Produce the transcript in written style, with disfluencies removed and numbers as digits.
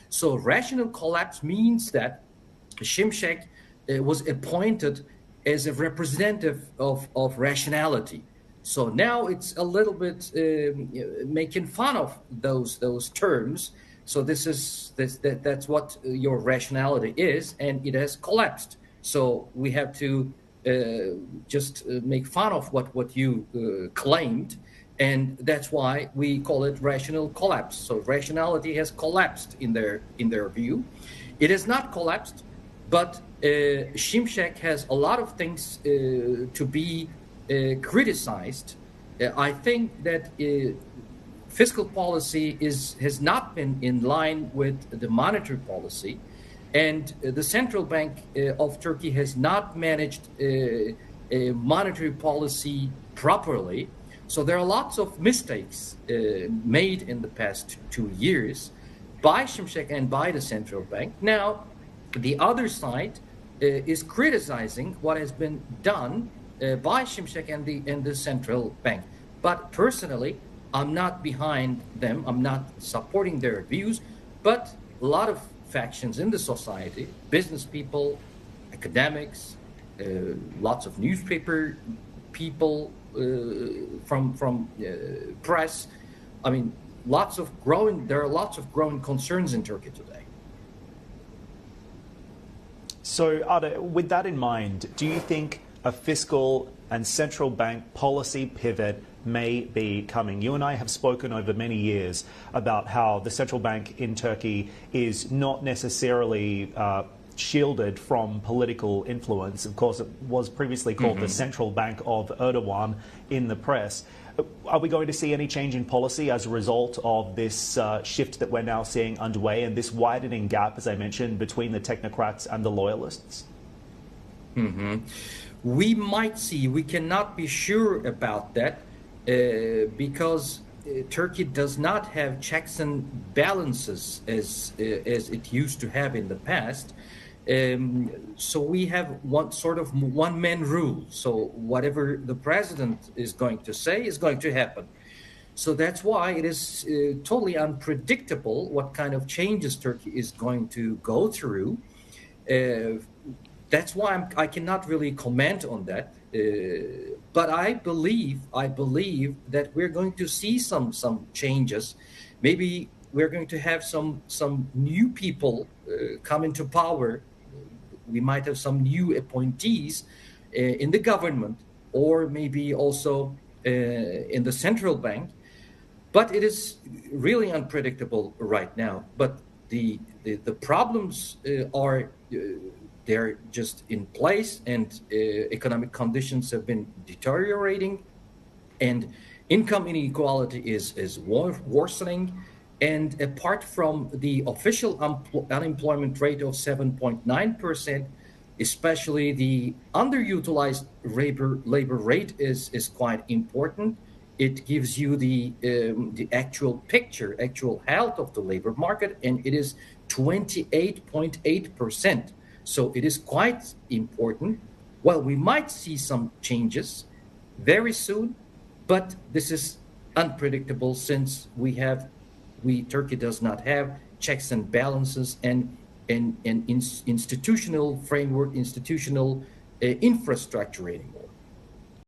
So rational collapse means that Şimşek was appointed as a representative of rationality. So now it's a little bit making fun of those terms. So that's what your rationality is, and it has collapsed. So we have to just make fun of what you claimed, and that's why we call it rational collapse. So rationality has collapsed in their view. It has not collapsed, but Şimşek has a lot of things to be criticized. I think that fiscal policy has not been in line with the monetary policy, and the central bank of Turkey has not managed monetary policy properly. So there are lots of mistakes made in the past 2 years by Şimşek and by the central bank. Now, the other side is criticizing what has been done by Şimşek and the central bank. But personally, I'm not behind them. I'm not supporting their views. But a lot of factions in the society, business people, academics, lots of newspaper people, from press. I mean, there are lots of growing concerns in Turkey today. So, Arda, with that in mind, do you think a fiscal and central bank policy pivot may be coming? You and I have spoken over many years about how the central bank in Turkey is not necessarily shielded from political influence. Of course, it was previously called the Central Bank of Erdogan in the press. Are we going to see any change in policy as a result of this shift that we're now seeing underway and this widening gap, as I mentioned, between the technocrats and the loyalists? We might see. We cannot be sure about that because Turkey does not have checks and balances as it used to have in the past. So we have one-man rule. So whatever the president is going to say is going to happen. So that's why it is totally unpredictable what kind of changes Turkey is going to go through. That's why I cannot really comment on that. But I believe that we're going to see some changes. Maybe we're going to have some new people come into power. We might have some new appointees in the government, or maybe also in the central bank. But it is really unpredictable right now. But the problems are they're just in place, and economic conditions have been deteriorating, and income inequality is worsening. And apart from the official unemployment rate of 7.9%, especially the underutilized labor rate is quite important. It gives you the actual picture, actual health of the labor market, and it is 28.8%. So it is quite important. Well, we might see some changes very soon, but this is unpredictable since Turkey does not have checks and balances and institutional framework, institutional infrastructure anymore.